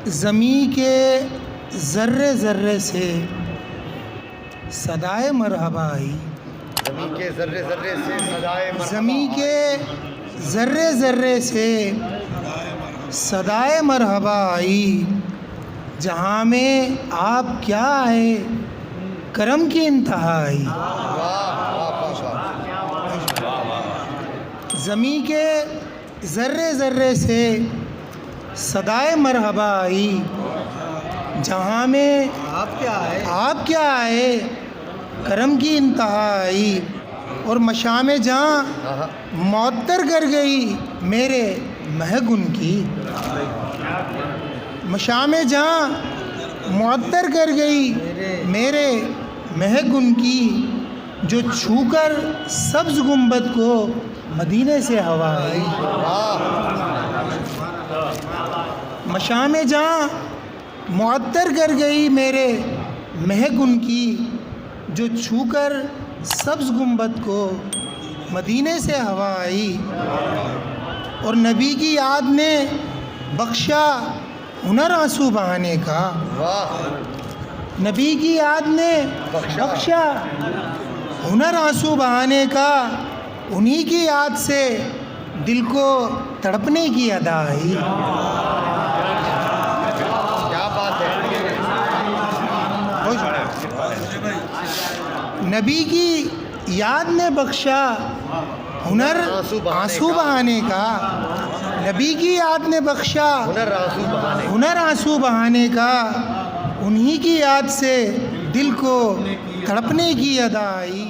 زمیں کے ذرے ذرے سے صدائے مرحبا آئی، زمین کے ذرے ذرے سے صدائے مرحبا زمیں کے ذرے ذرے سے صدائے مرحبا آئی، جہاں میں آپ کیا آئے کرم کی انتہا آئی۔ زمیں کے ذرے ذرے سے صدائے مرحبا آئی، جہاں میں آپ کیا آئے کرم کی انتہا آئی، اور مشام جہاں معطر کر گئی میرے مہک ان کی، مشام جہاں معطر کر گئی میرے مہک ان کی، جو چھو کر سبز گنبد کو مدینے سے ہوا آئی۔ مشام جہاں معطر کر گئی میرے مہک ان کی، جو چھو کر سبز گنبد کو مدینے سے ہوا آئی، اور نبی کی یاد نے بخشا ہنر آنسو بہانے کا، نبی کی یاد نے بخشا ہنر آنسو بہانے کا، انہی کی یاد سے دل کو تڑپنے کی ادا آئی۔ کیا بات ہے۔ نبی کی یاد نے بخشا ہنر آنسو بہانے کا، نبی کی یاد نے بخشا ہنر آنسو بہانے کا، انہی کی یاد سے دل کو تڑپنے کی ادا آئی۔